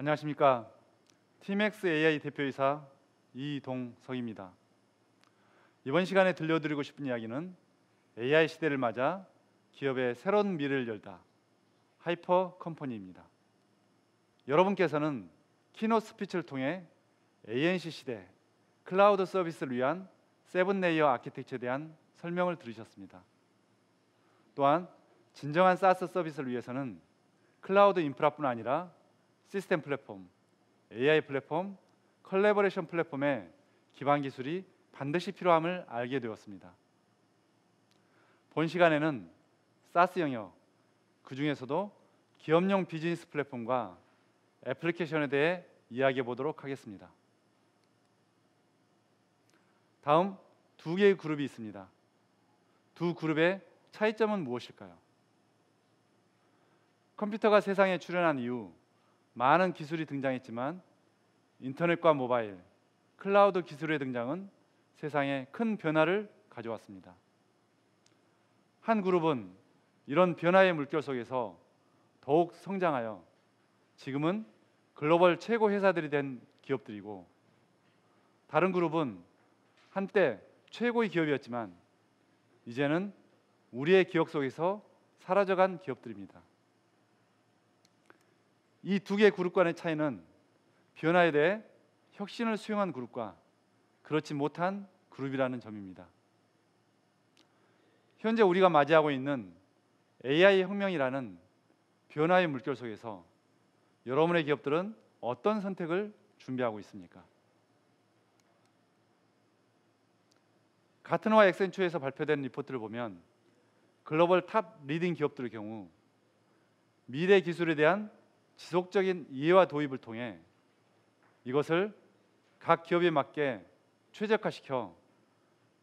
안녕하십니까. 티맥스 AI 대표이사 이동석입니다. 이번 시간에 들려드리고 싶은 이야기는 AI 시대를 맞아 기업의 새로운 미래를 열다 하이퍼 컴퍼니입니다. 여러분께서는 키노트 스피치를 통해 ANC 시대 클라우드 서비스를 위한 7레이어 아키텍처에 대한 설명을 들으셨습니다. 또한 진정한 SaaS 서비스를 위해서는 클라우드 인프라뿐 아니라 시스템 플랫폼, AI 플랫폼, 컬래버레이션 플랫폼의 기반 기술이 반드시 필요함을 알게 되었습니다. 본 시간에는 SaaS 영역, 그 중에서도 기업용 비즈니스 플랫폼과 애플리케이션에 대해 이야기해 보도록 하겠습니다. 다음 두 개의 그룹이 있습니다. 두 그룹의 차이점은 무엇일까요? 컴퓨터가 세상에 출현한 이후 많은 기술이 등장했지만 인터넷과 모바일, 클라우드 기술의 등장은 세상에 큰 변화를 가져왔습니다. 한 그룹은 이런 변화의 물결 속에서 더욱 성장하여 지금은 글로벌 최고 회사들이 된 기업들이고, 다른 그룹은 한때 최고의 기업이었지만 이제는 우리의 기억 속에서 사라져간 기업들입니다. 이 두 개의 그룹 간의 차이는 변화에 대해 혁신을 수용한 그룹과 그렇지 못한 그룹이라는 점입니다. 현재 우리가 맞이하고 있는 AI 혁명이라는 변화의 물결 속에서 여러분의 기업들은 어떤 선택을 준비하고 있습니까? 가트너와 액센추어에서 발표된 리포트를 보면 글로벌 탑 리딩 기업들의 경우 미래 기술에 대한 지속적인 이해와 도입을 통해 이것을 각 기업에 맞게 최적화시켜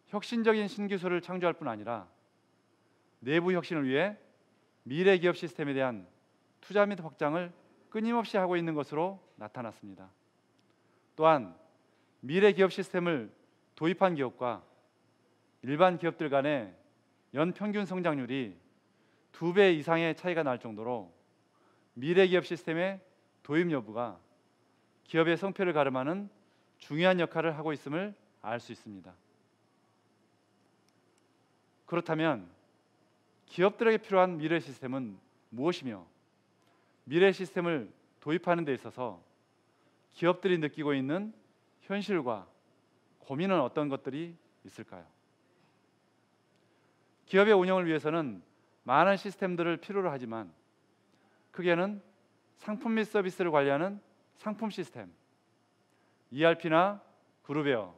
혁신적인 신기술을 창조할 뿐 아니라 내부 혁신을 위해 미래 기업 시스템에 대한 투자 및 확장을 끊임없이 하고 있는 것으로 나타났습니다. 또한 미래 기업 시스템을 도입한 기업과 일반 기업들 간의 연평균 성장률이 2배 이상의 차이가 날 정도로 미래 기업 시스템의 도입 여부가 기업의 성패를 가름하는 중요한 역할을 하고 있음을 알 수 있습니다. 그렇다면 기업들에게 필요한 미래 시스템은 무엇이며 미래 시스템을 도입하는 데 있어서 기업들이 느끼고 있는 현실과 고민은 어떤 것들이 있을까요? 기업의 운영을 위해서는 많은 시스템들을 필요로 하지만 크게는 상품 및 서비스를 관리하는 상품 시스템, ERP나 그룹웨어,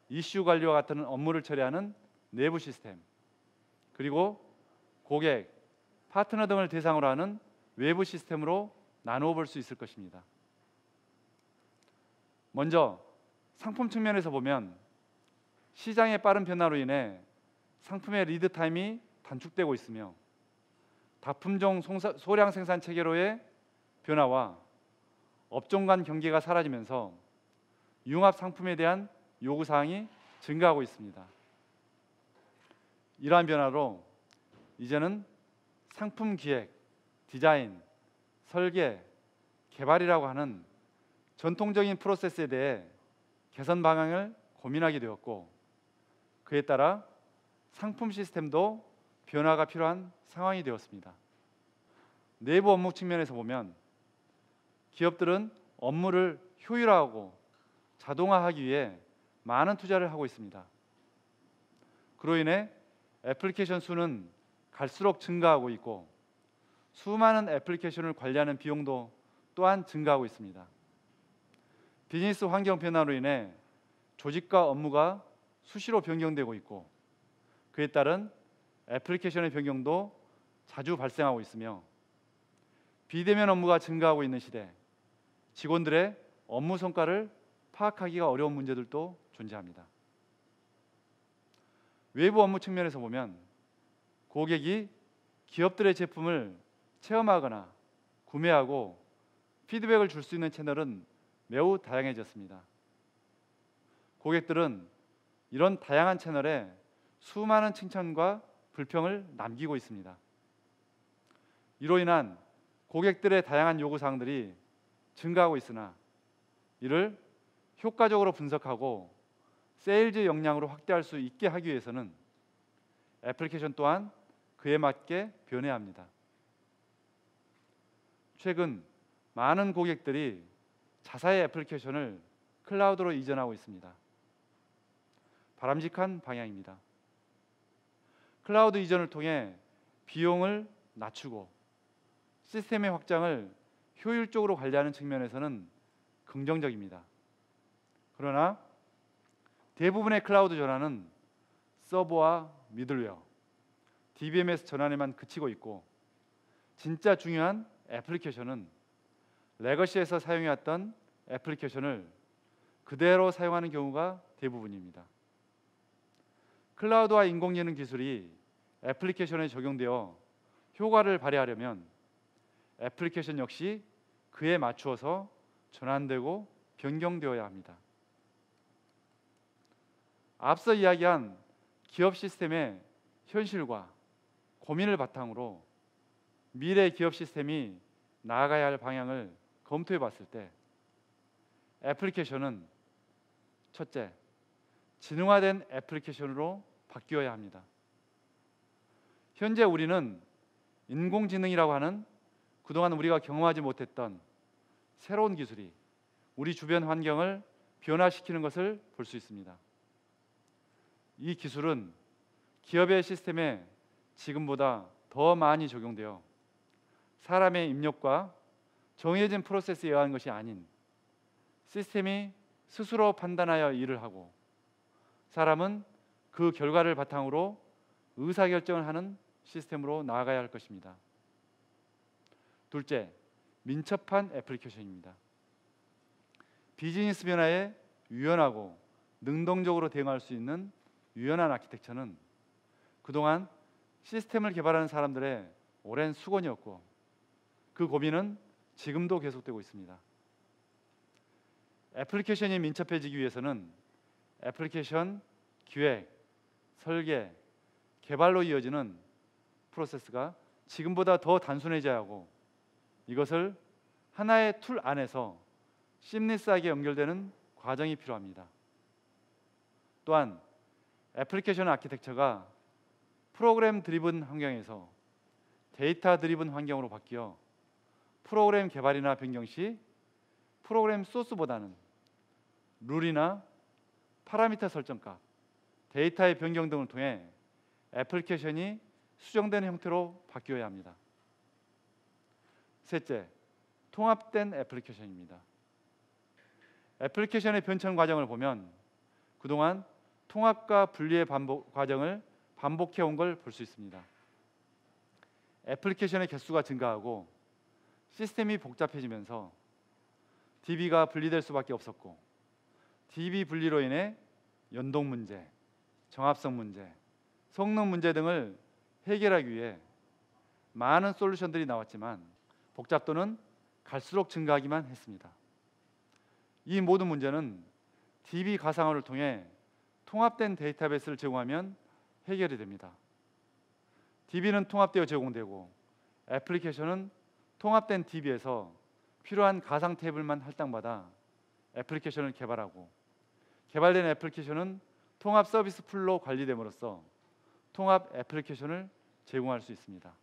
이슈 관리와 같은 업무를 처리하는 내부 시스템, 그리고 고객, 파트너 등을 대상으로 하는 외부 시스템으로 나누어 볼 수 있을 것입니다. 먼저 상품 측면에서 보면 시장의 빠른 변화로 인해 상품의 리드 타임이 단축되고 있으며 다품종 소량 생산 체계로의 변화와 업종 간 경계가 사라지면서 융합 상품에 대한 요구 사항이 증가하고 있습니다. 이러한 변화로 이제는 상품 기획, 디자인, 설계, 개발이라고 하는 전통적인 프로세스에 대해 개선 방향을 고민하게 되었고, 그에 따라 상품 시스템도 변화가 필요한 상황이 되었습니다. 내부 업무 측면에서 보면 기업들은 업무를 효율화하고 자동화하기 위해 많은 투자를 하고 있습니다. 그로 인해 애플리케이션 수는 갈수록 증가하고 있고 수많은 애플리케이션을 관리하는 비용도 또한 증가하고 있습니다. 비즈니스 환경 변화로 인해 조직과 업무가 수시로 변경되고 있고 그에 따른 애플리케이션의 변경도 자주 발생하고 있으며 비대면 업무가 증가하고 있는 시대, 직원들의 업무 성과를 파악하기가 어려운 문제들도 존재합니다. 외부 업무 측면에서 보면 고객이 기업들의 제품을 체험하거나 구매하고 피드백을 줄 수 있는 채널은 매우 다양해졌습니다. 고객들은 이런 다양한 채널에 수많은 칭찬과 불평을 남기고 있습니다. 이로 인한 고객들의 다양한 요구사항들이 증가하고 있으나 이를 효과적으로 분석하고 세일즈 역량으로 확대할 수 있게 하기 위해서는 애플리케이션 또한 그에 맞게 변해야 합니다. 최근 많은 고객들이 자사의 애플리케이션을 클라우드로 이전하고 있습니다. 바람직한 방향입니다. 클라우드 이전을 통해 비용을 낮추고 시스템의 확장을 효율적으로 관리하는 측면에서는 긍정적입니다. 그러나 대부분의 클라우드 전환은 서버와 미들웨어, DBMS 전환에만 그치고 있고 진짜 중요한 애플리케이션은 레거시에서 사용해왔던 애플리케이션을 그대로 사용하는 경우가 대부분입니다. 클라우드와 인공지능 기술이 애플리케이션에 적용되어 효과를 발휘하려면 애플리케이션 역시 그에 맞추어서 전환되고 변경되어야 합니다. 앞서 이야기한 기업 시스템의 현실과 고민을 바탕으로 미래 기업 시스템이 나아가야 할 방향을 검토해 봤을 때 애플리케이션은 첫째, 지능화된 애플리케이션으로 바뀌어야 합니다. 현재 우리는 인공지능이라고 하는 그동안 우리가 경험하지 못했던 새로운 기술이 우리 주변 환경을 변화시키는 것을 볼 수 있습니다. 이 기술은 기업의 시스템에 지금보다 더 많이 적용되어 사람의 입력과 정해진 프로세스에 의한 것이 아닌 시스템이 스스로 판단하여 일을 하고 사람은 그 결과를 바탕으로 의사결정을 하는 시스템으로 나아가야 할 것입니다. 둘째, 민첩한 애플리케이션입니다. 비즈니스 변화에 유연하고 능동적으로 대응할 수 있는 유연한 아키텍처는 그동안 시스템을 개발하는 사람들의 오랜 수건이었고 그 고민은 지금도 계속되고 있습니다. 애플리케이션이 민첩해지기 위해서는 애플리케이션 기획, 설계, 개발로 이어지는 프로세스가 지금보다 더 단순해져야 하고 이것을 하나의 툴 안에서 심리스하게 연결되는 과정이 필요합니다. 또한 애플리케이션 아키텍처가 프로그램 드리븐 환경에서 데이터 드리븐 환경으로 바뀌어 프로그램 개발이나 변경 시 프로그램 소스보다는 룰이나 파라미터 설정값, 데이터의 변경 등을 통해 애플리케이션이 수정되는 형태로 바뀌어야 합니다. 셋째, 통합된 애플리케이션입니다. 애플리케이션의 변천 과정을 보면 그동안 통합과 분리의 과정을 반복해 온 걸 볼 수 있습니다. 애플리케이션의 개수가 증가하고 시스템이 복잡해지면서 DB가 분리될 수밖에 없었고 DB 분리로 인해 연동 문제, 정합성 문제, 성능 문제 등을 해결하기 위해 많은 솔루션들이 나왔지만 복잡도는 갈수록 증가하기만 했습니다. 이 모든 문제는 DB 가상화를 통해 통합된 데이터베이스를 제공하면 해결이 됩니다. DB는 통합되어 제공되고 애플리케이션은 통합된 DB에서 필요한 가상 테이블만 할당받아 애플리케이션을 개발하고 개발된 애플리케이션은 통합 서비스 풀로 관리됨으로써 통합 애플리케이션을 제공할 수 있습니다.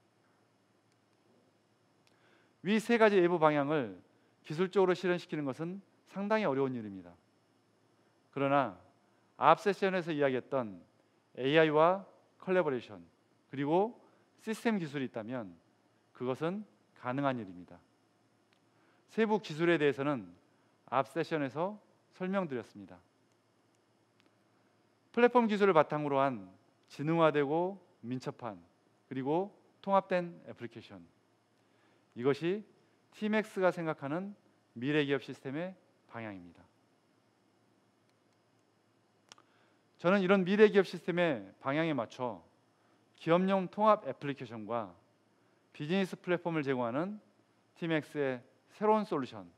위 세 가지 외부 방향을 기술적으로 실현시키는 것은 상당히 어려운 일입니다. 그러나 앞 세션에서 이야기했던 AI와 컬래버레이션 그리고 시스템 기술이 있다면 그것은 가능한 일입니다. 세부 기술에 대해서는 앞 세션에서 설명드렸습니다. 플랫폼 기술을 바탕으로 한 지능화되고 민첩한 그리고 통합된 애플리케이션, 이것이 TMX가 생각하는 미래 기업 시스템의 방향입니다. 저는 이런 미래 기업 시스템의 방향에 맞춰 기업용 통합 애플리케이션과 비즈니스 플랫폼을 제공하는 TMX의 새로운 솔루션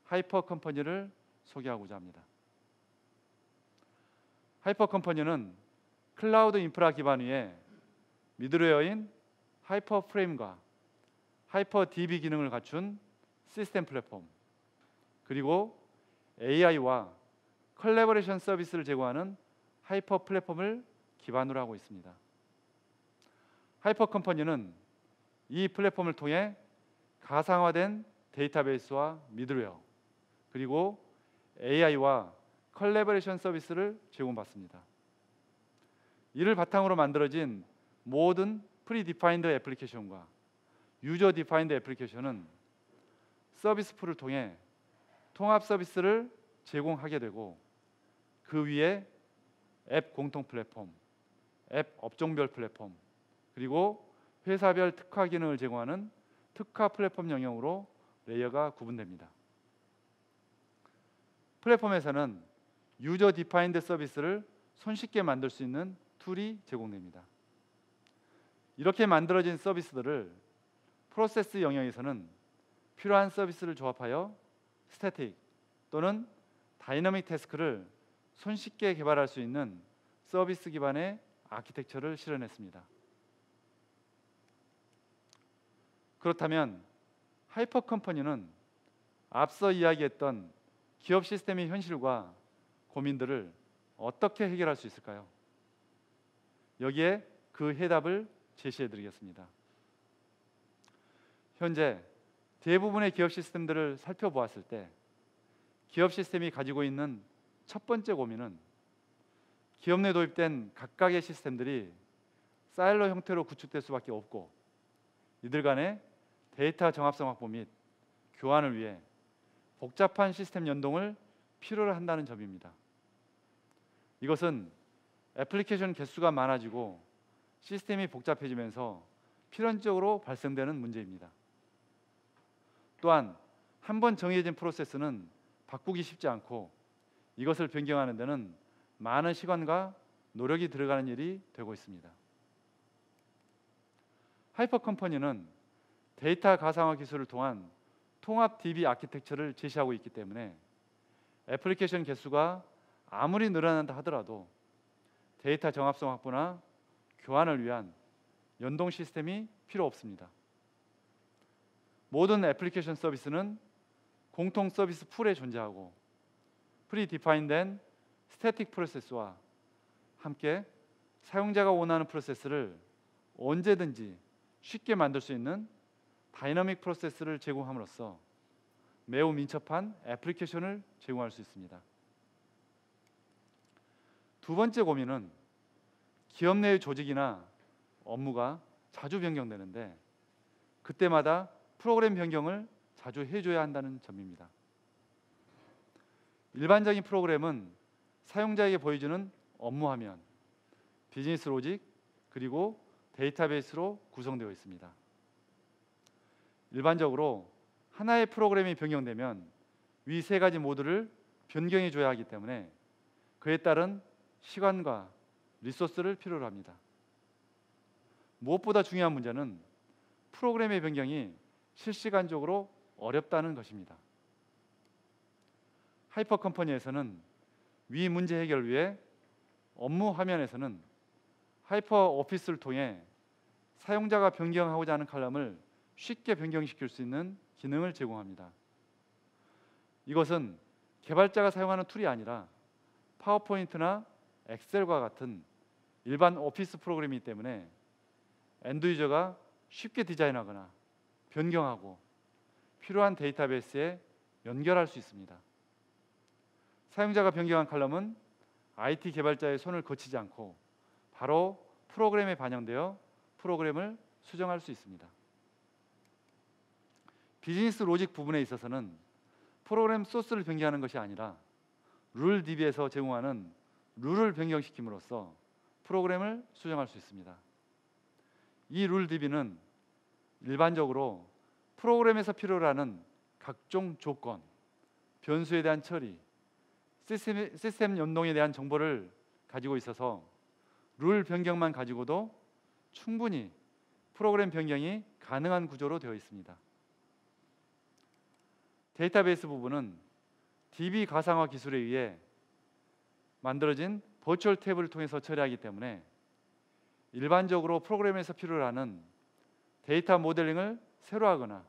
하이퍼 컴퍼니를 소개하고자 합니다. 하이퍼 컴퍼니는 클라우드 인프라 기반 위에 미들웨어인 하이퍼 프레임과 하이퍼 DB 기능을 갖춘 시스템 플랫폼, 그리고 AI와 컬래버레이션 서비스를 제공하는 하이퍼 플랫폼을 기반으로 하고 있습니다. 하이퍼 컴퍼니는 이 플랫폼을 통해 가상화된 데이터베이스와 미들웨어 그리고 AI와 컬래버레이션 서비스를 제공받습니다. 이를 바탕으로 만들어진 모든 프리디파인드 애플리케이션과 유저 디파인드 애플리케이션은 서비스 풀을 통해 통합 서비스를 제공하게 되고 그 위에 앱 공통 플랫폼, 앱 업종별 플랫폼, 그리고 회사별 특화 기능을 제공하는 특화 플랫폼 영역으로 레이어가 구분됩니다. 플랫폼에서는 유저 디파인드 서비스를 손쉽게 만들 수 있는 툴이 제공됩니다. 이렇게 만들어진 서비스들을 프로세스 영역에서는 필요한 서비스를 조합하여 스태틱 또는 다이너믹 태스크를 손쉽게 개발할 수 있는 서비스 기반의 아키텍처를 실현했습니다. 그렇다면 하이퍼 컴퍼니는 앞서 이야기했던 기업 시스템의 현실과 고민들을 어떻게 해결할 수 있을까요? 여기에 그 해답을 제시해 드리겠습니다. 현재 대부분의 기업 시스템들을 살펴보았을 때 기업 시스템이 가지고 있는 첫 번째 고민은 기업 내 도입된 각각의 시스템들이 사일로 형태로 구축될 수밖에 없고 이들 간의 데이터 정합성 확보 및 교환을 위해 복잡한 시스템 연동을 필요로 한다는 점입니다. 이것은 애플리케이션 개수가 많아지고 시스템이 복잡해지면서 필연적으로 발생되는 문제입니다. 또한 한 번 정해진 프로세스는 바꾸기 쉽지 않고 이것을 변경하는 데는 많은 시간과 노력이 들어가는 일이 되고 있습니다. 하이퍼 컴퍼니는 데이터 가상화 기술을 통한 통합 DB 아키텍처를 제시하고 있기 때문에 애플리케이션 개수가 아무리 늘어난다 하더라도 데이터 정합성 확보나 교환을 위한 연동 시스템이 필요 없습니다. 모든 애플리케이션 서비스는 공통 서비스 풀에 존재하고 프리디파인된 스태틱 프로세스와 함께 사용자가 원하는 프로세스를 언제든지 쉽게 만들 수 있는 다이너믹 프로세스를 제공함으로써 매우 민첩한 애플리케이션을 제공할 수 있습니다. 두 번째 고민은 기업 내의 조직이나 업무가 자주 변경되는데 그때마다 프로그램 변경을 자주 해줘야 한다는 점입니다. 일반적인 프로그램은 사용자에게 보여주는 업무 화면, 비즈니스 로직, 그리고 데이터베이스로 구성되어 있습니다. 일반적으로 하나의 프로그램이 변경되면 위 세 가지 모두를 변경해 줘야 하기 때문에 그에 따른 시간과 리소스를 필요로 합니다. 무엇보다 중요한 문제는 프로그램의 변경이 실시간적으로 어렵다는 것입니다. 하이퍼 컴퍼니에서는 위 문제 해결을 위해 업무 화면에서는 하이퍼 오피스를 통해 사용자가 변경하고자 하는 칼럼을 쉽게 변경시킬 수 있는 기능을 제공합니다. 이것은 개발자가 사용하는 툴이 아니라 파워포인트나 엑셀과 같은 일반 오피스 프로그램이기 때문에 엔드 유저가 쉽게 디자인하거나 변경하고 필요한 데이터베이스에 연결할 수 있습니다. 사용자가 변경한 칼럼은 IT 개발자의 손을 거치지 않고 바로 프로그램에 반영되어 프로그램을 수정할 수 있습니다. 비즈니스 로직 부분에 있어서는 프로그램 소스를 변경하는 것이 아니라 룰 DB에서 제공하는 룰을 변경시킴으로써 프로그램을 수정할 수 있습니다. 이 룰 DB는 일반적으로 프로그램에서 필요로 하는 각종 조건, 변수에 대한 처리, 시스템 연동에 대한 정보를 가지고 있어서 룰 변경만 가지고도 충분히 프로그램 변경이 가능한 구조로 되어 있습니다. 데이터베이스 부분은 DB 가상화 기술에 의해 만들어진 버추얼 탭을 통해서 처리하기 때문에 일반적으로 프로그램에서 필요로 하는 데이터 모델링을 새로 하거나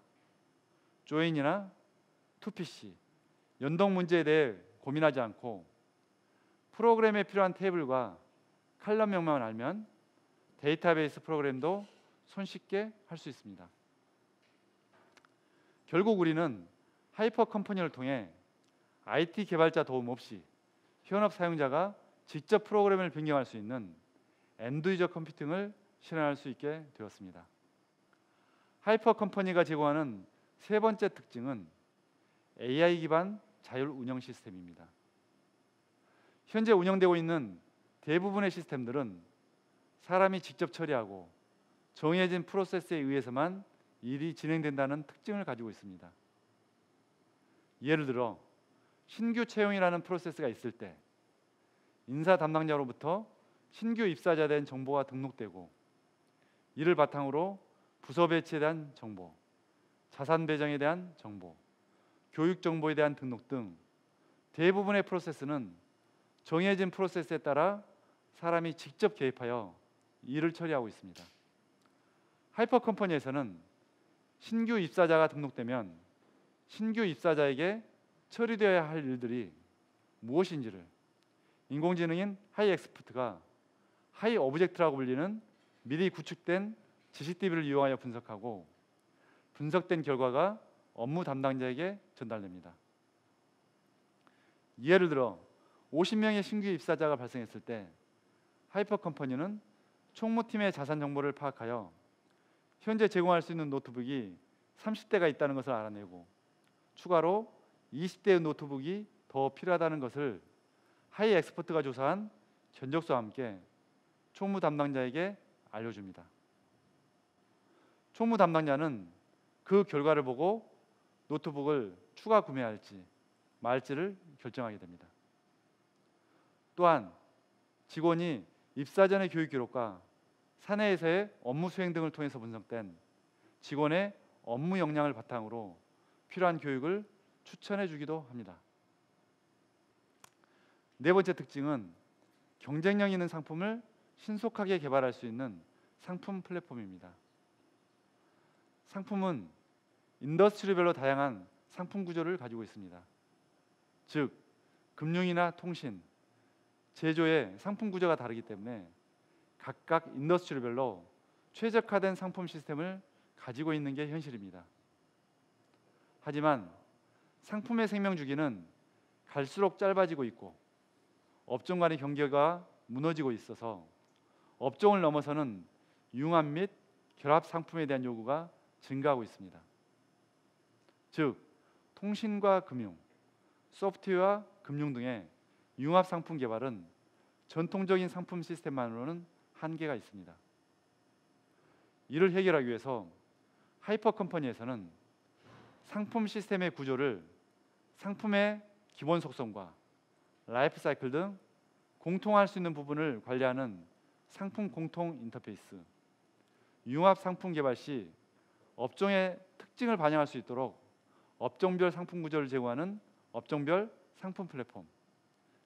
조인이나 2PC, 연동 문제에 대해 고민하지 않고 프로그램에 필요한 테이블과 칼럼 명령만 알면 데이터베이스 프로그램도 손쉽게 할 수 있습니다. 결국 우리는 하이퍼 컴퍼니를 통해 IT 개발자 도움 없이 현업 사용자가 직접 프로그램을 변경할 수 있는 엔드 유저 컴퓨팅을 실현할 수 있게 되었습니다. 하이퍼 컴퍼니가 제공하는 세 번째 특징은 AI 기반 자율 운영 시스템입니다. 현재 운영되고 있는 대부분의 시스템들은 사람이 직접 처리하고 정해진 프로세스에 의해서만 일이 진행된다는 특징을 가지고 있습니다. 예를 들어 신규 채용이라는 프로세스가 있을 때 인사 담당자로부터 신규 입사자에 대한 정보가 등록되고 이를 바탕으로 부서 배치에 대한 정보, 자산 배정에 대한 정보, 교육 정보에 대한 등록 등 대부분의 프로세스는 정해진 프로세스에 따라 사람이 직접 개입하여 일을 처리하고 있습니다. 하이퍼 컴퍼니에서는 신규 입사자가 등록되면 신규 입사자에게 처리되어야 할 일들이 무엇인지를 인공지능인 하이엑스퍼트가 하이 오브젝트라고 불리는 미리 구축된 지식DB를 이용하여 분석하고 분석된 결과가 업무 담당자에게 전달됩니다. 예를 들어 50명의 신규 입사자가 발생했을 때 하이퍼 컴퍼니는 총무팀의 자산 정보를 파악하여 현재 제공할 수 있는 노트북이 30대가 있다는 것을 알아내고 추가로 20대의 노트북이 더 필요하다는 것을 하이 엑스퍼트가 조사한 견적서와 함께 총무 담당자에게 알려줍니다. 총무 담당자는 그 결과를 보고 노트북을 추가 구매할지 말지를 결정하게 됩니다. 또한 직원이 입사 전의 교육 기록과 사내에서의 업무 수행 등을 통해서 분석된 직원의 업무 역량을 바탕으로 필요한 교육을 추천해 주기도 합니다. 네 번째 특징은 경쟁력 있는 상품을 신속하게 개발할 수 있는 상품 플랫폼입니다. 상품은 인더스트리별로 다양한 상품 구조를 가지고 있습니다. 즉, 금융이나 통신, 제조의 상품 구조가 다르기 때문에 각각 인더스트리별로 최적화된 상품 시스템을 가지고 있는 게 현실입니다. 하지만 상품의 생명 주기는 갈수록 짧아지고 있고 업종 간의 경계가 무너지고 있어서 업종을 넘어서는 융합 및 결합 상품에 대한 요구가 증가하고 있습니다. 즉, 통신과 금융, 소프트웨어와 금융 등의 융합 상품 개발은 전통적인 상품 시스템만으로는 한계가 있습니다. 이를 해결하기 위해서 하이퍼 컴퍼니에서는 상품 시스템의 구조를 상품의 기본 속성과 라이프 사이클 등 공통할 수 있는 부분을 관리하는 상품 공통 인터페이스, 융합 상품 개발 시 업종의 특징을 반영할 수 있도록 업종별 상품 구조를 제공하는 업종별 상품 플랫폼,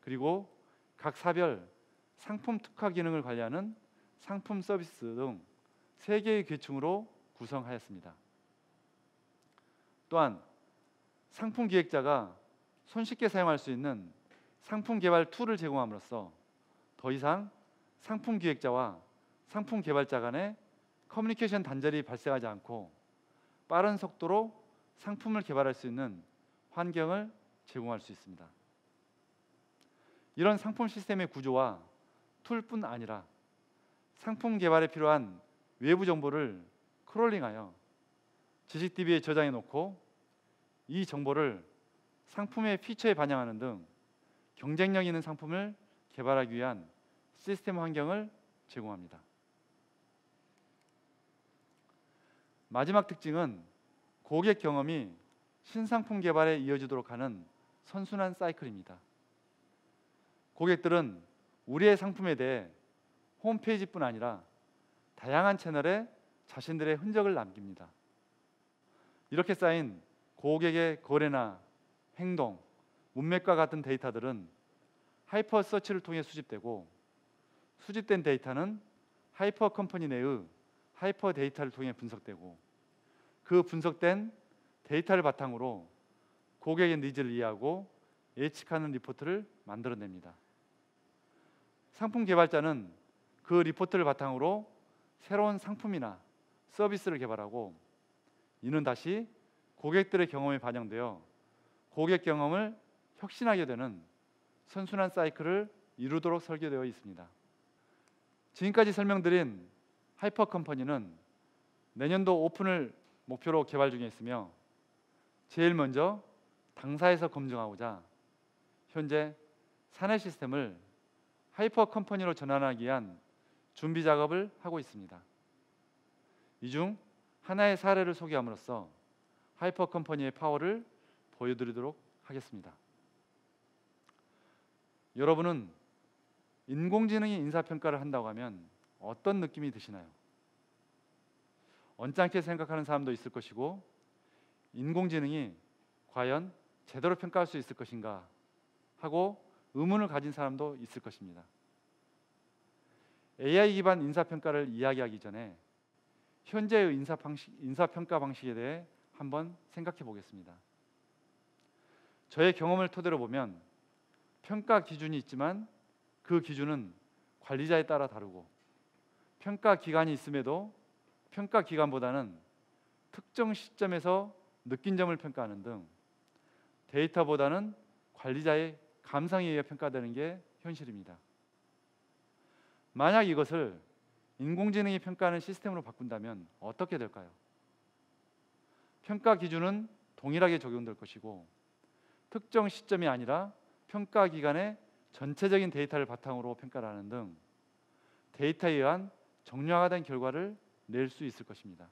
그리고 각 사별 상품 특화 기능을 관리하는 상품 서비스 등 3개의 계층으로 구성하였습니다. 또한 상품 기획자가 손쉽게 사용할 수 있는 상품 개발 툴을 제공함으로써 더 이상 상품 기획자와 상품 개발자 간의 커뮤니케이션 단절이 발생하지 않고 빠른 속도로 상품을 개발할 수 있는 환경을 제공할 수 있습니다. 이런 상품 시스템의 구조와 툴뿐 아니라 상품 개발에 필요한 외부 정보를 크롤링하여 지식DB에 저장해 놓고 이 정보를 상품의 피처에 반영하는 등 경쟁력 있는 상품을 개발하기 위한 시스템 환경을 제공합니다. 마지막 특징은 고객 경험이 신상품 개발에 이어지도록 하는 선순환 사이클입니다. 고객들은 우리의 상품에 대해 홈페이지뿐 아니라 다양한 채널에 자신들의 흔적을 남깁니다. 이렇게 쌓인 고객의 거래나 행동, 문맥과 같은 데이터들은 하이퍼 서치를 통해 수집되고 수집된 데이터는 하이퍼 컴퍼니 내의 하이퍼 데이터를 통해 분석되고 그 분석된 데이터를 바탕으로 고객의 니즈를 이해하고 예측하는 리포트를 만들어냅니다. 상품 개발자는 그 리포트를 바탕으로 새로운 상품이나 서비스를 개발하고, 이는 다시 고객들의 경험에 반영되어 고객 경험을 혁신하게 되는 선순환 사이클을 이루도록 설계되어 있습니다. 지금까지 설명드린 하이퍼 컴퍼니는 내년도 오픈을 목표로 개발 중에 있으며, 제일 먼저 당사에서 검증하고자 현재 사내 시스템을 하이퍼 컴퍼니로 전환하기 위한 준비 작업을 하고 있습니다. 이 중 하나의 사례를 소개함으로써 하이퍼 컴퍼니의 파워를 보여드리도록 하겠습니다. 여러분은 인공지능이 인사평가를 한다고 하면 어떤 느낌이 드시나요? 언짢게 생각하는 사람도 있을 것이고, 인공지능이 과연 제대로 평가할 수 있을 것인가 하고 의문을 가진 사람도 있을 것입니다. AI 기반 인사평가를 이야기하기 전에 현재의 인사평가 방식에 대해 한번 생각해 보겠습니다. 저의 경험을 토대로 보면 평가 기준이 있지만 그 기준은 관리자에 따라 다르고, 평가 기간이 있음에도 평가 기간보다는 특정 시점에서 느낀 점을 평가하는 등 데이터보다는 관리자의 감상에 의해 평가되는 게 현실입니다. 만약 이것을 인공지능이 평가하는 시스템으로 바꾼다면 어떻게 될까요? 평가 기준은 동일하게 적용될 것이고, 특정 시점이 아니라 평가 기간의 전체적인 데이터를 바탕으로 평가를 하는 등 데이터에 의한 정량화된 결과를 낼 수 있을 것입니다.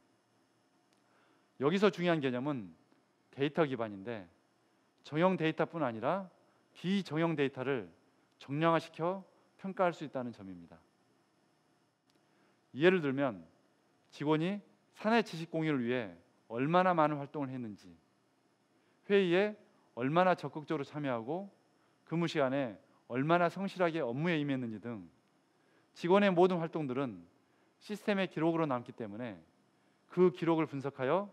여기서 중요한 개념은 데이터 기반인데, 정형 데이터뿐 아니라 비정형 데이터를 정량화시켜 평가할 수 있다는 점입니다. 예를 들면 직원이 사내 지식 공유를 위해 얼마나 많은 활동을 했는지, 회의에 얼마나 적극적으로 참여하고 근무 시간에 얼마나 성실하게 업무에 임했는지 등 직원의 모든 활동들은 시스템의 기록으로 남기 때문에 그 기록을 분석하여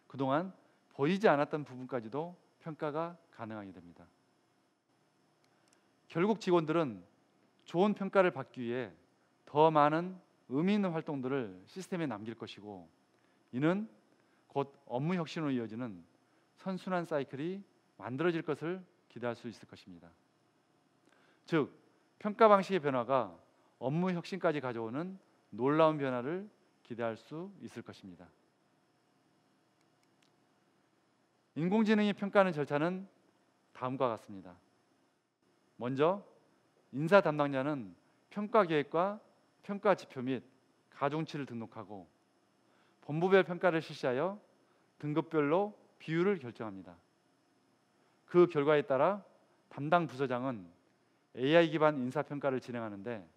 그동안 보이지 않았던 부분까지도 평가가 가능하게 됩니다. 결국 직원들은 좋은 평가를 받기 위해 더 많은 의미 있는 활동들을 시스템에 남길 것이고, 이는 곧 업무 혁신으로 이어지는 선순환 사이클이 만들어질 것을 기대할 수 있을 것입니다. 즉, 평가 방식의 변화가 업무 혁신까지 가져오는 놀라운 변화를 기대할 수 있을 것입니다. 인공지능이 평가하는 절차는 다음과 같습니다. 먼저 인사 담당자는 평가 계획과 평가 지표 및 가중치를 등록하고 본부별 평가를 실시하여 등급별로 비율을 결정합니다. 그 결과에 따라 담당 부서장은 AI 기반 인사평가를 진행하는데,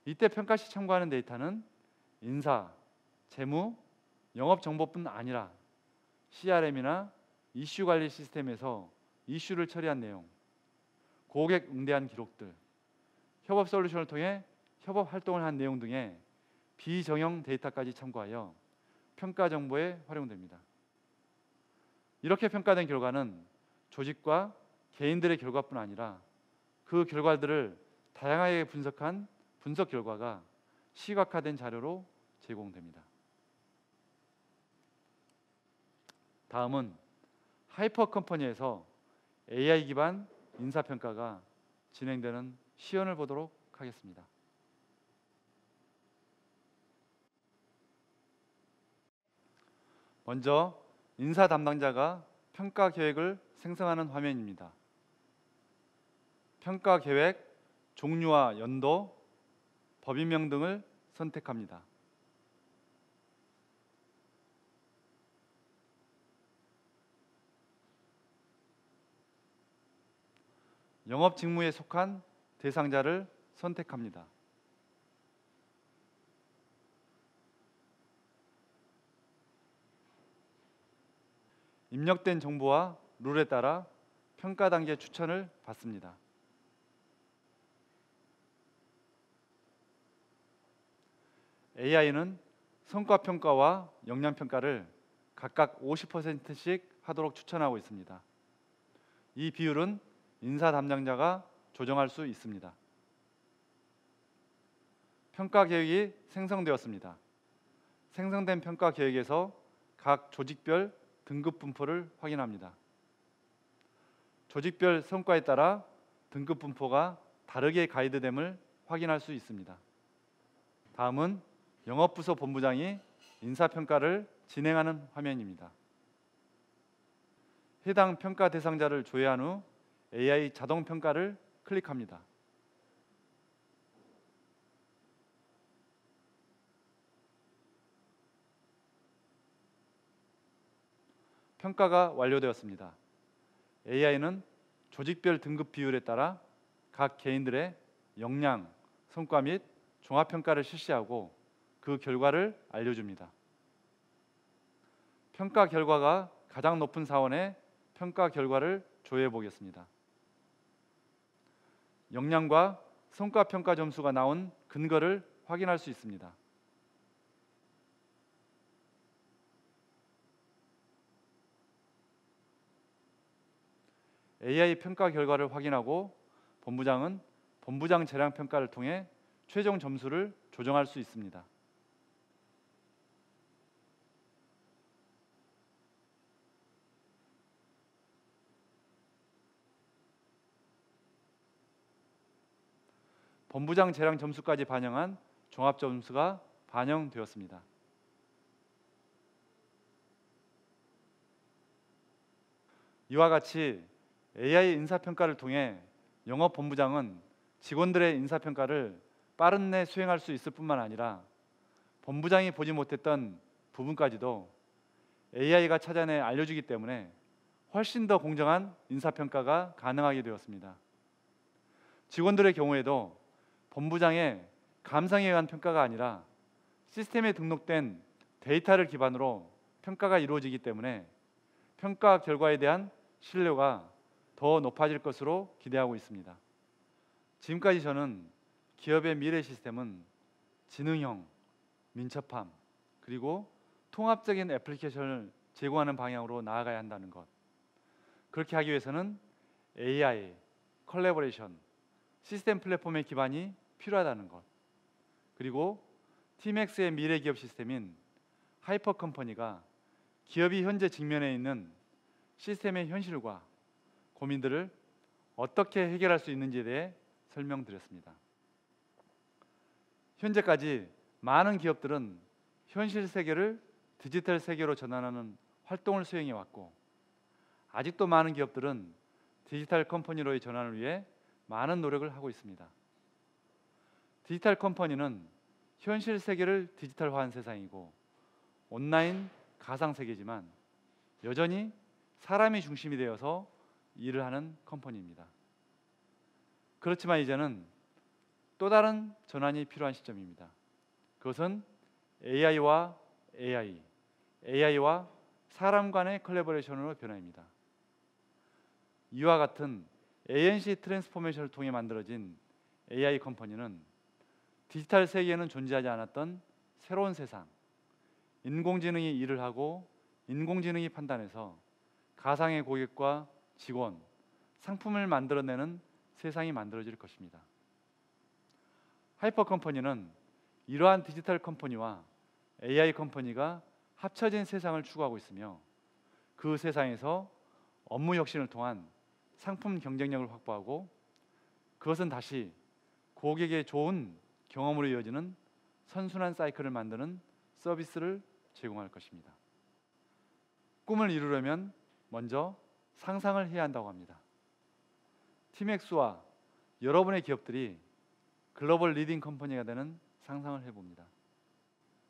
이때 평가 시 참고하는 데이터는 인사, 재무, 영업 정보뿐 아니라 CRM이나 이슈 관리 시스템에서 이슈를 처리한 내용, 고객 응대한 기록들, 협업 솔루션을 통해 협업 활동을 한 내용 등의 비정형 데이터까지 참고하여 평가 정보에 활용됩니다. 이렇게 평가된 결과는 조직과 개인들의 결과뿐 아니라 그 결과들을 다양하게 분석한 분석 결과가 시각화된 자료로 제공됩니다. 다음은 하이퍼 컴퍼니에서 AI 기반 인사평가가 진행되는 시연을 보도록 하겠습니다. 먼저 인사 담당자가 평가 계획을 생성하는 화면입니다. 평가 계획, 종류와 연도, 법인명 등을 선택합니다. 영업 직무에 속한 대상자를 선택합니다. 입력된 정보와 룰에 따라 평가 단계 추천을 받습니다. AI는 성과 평가와 역량 평가를 각각 50%씩 하도록 추천하고 있습니다. 이 비율은 인사 담당자가 조정할 수 있습니다. 평가 계획이 생성되었습니다. 생성된 평가 계획에서 각 조직별 등급 분포를 확인합니다. 조직별 성과에 따라 등급 분포가 다르게 가이드됨을 확인할 수 있습니다. 다음은 영업부서 본부장이 인사평가를 진행하는 화면입니다. 해당 평가 대상자를 조회한 후 AI 자동 평가를 클릭합니다. 평가가 완료되었습니다. AI는 조직별 등급 비율에 따라 각 개인들의 역량, 성과 및 종합평가를 실시하고 그 결과를 알려줍니다. 평가 결과가 가장 높은 사원의 평가 결과를 조회해 보겠습니다. 역량과 성과 평가 점수가 나온 근거를 확인할 수 있습니다. AI 평가 결과를 확인하고 본부장은 본부장 재량 평가를 통해 최종 점수를 조정할 수 있습니다. 본부장 재량 점수까지 반영한 종합 점수가 반영되었습니다. 이와 같이 AI 인사평가를 통해 영업본부장은 직원들의 인사평가를 빠른 내 수행할 수 있을 뿐만 아니라 본부장이 보지 못했던 부분까지도 AI가 찾아내 알려주기 때문에 훨씬 더 공정한 인사평가가 가능하게 되었습니다. 직원들의 경우에도 본부장의 감상에 의한 평가가 아니라 시스템에 등록된 데이터를 기반으로 평가가 이루어지기 때문에 평가 결과에 대한 신뢰가 더 높아질 것으로 기대하고 있습니다. 지금까지 저는 기업의 미래 시스템은 지능형, 민첩함, 그리고 통합적인 애플리케이션을 제공하는 방향으로 나아가야 한다는 것, 그렇게 하기 위해서는 AI, 컬래버레이션, 시스템 플랫폼의 기반이 필요하다는 것, 그리고 티맥스의 미래 기업 시스템인 하이퍼 컴퍼니가 기업이 현재 직면해 있는 시스템의 현실과 고민들을 어떻게 해결할 수 있는지에 대해 설명드렸습니다. 현재까지 많은 기업들은 현실 세계를 디지털 세계로 전환하는 활동을 수행해 왔고, 아직도 많은 기업들은 디지털 컴퍼니로의 전환을 위해 많은 노력을 하고 있습니다. 디지털 컴퍼니는 현실 세계를 디지털화한 세상이고 온라인 가상 세계지만 여전히 사람이 중심이 되어서 일을 하는 컴퍼니입니다. 그렇지만 이제는 또 다른 전환이 필요한 시점입니다. 그것은 AI와 AI와 사람 간의 컬래버레이션으로 변화합니다. 이와 같은 ANC 트랜스포메이션을 통해 만들어진 AI 컴퍼니는 디지털 세계에는 존재하지 않았던 새로운 세상, 인공지능이 일을 하고 인공지능이 판단해서 가상의 고객과 직원, 상품을 만들어내는 세상이 만들어질 것입니다. 하이퍼 컴퍼니는 이러한 디지털 컴퍼니와 AI 컴퍼니가 합쳐진 세상을 추구하고 있으며 그 세상에서 업무 혁신을 통한 상품 경쟁력을 확보하고 그것은 다시 고객의 좋은 경험으로 이어지는 선순환 사이클을 만드는 서비스를 제공할 것입니다. 꿈을 이루려면 먼저 상상을 해야 한다고 합니다. 티맥스와 여러분의 기업들이 글로벌 리딩 컴퍼니가 되는 상상을 해봅니다.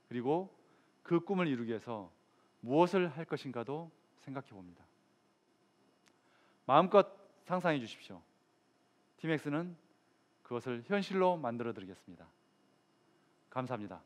그리고 그 꿈을 이루기 위해서 무엇을 할 것인가도 생각해 봅니다. 마음껏 상상해 주십시오. 티맥스는 그것을 현실로 만들어 드리겠습니다. 감사합니다.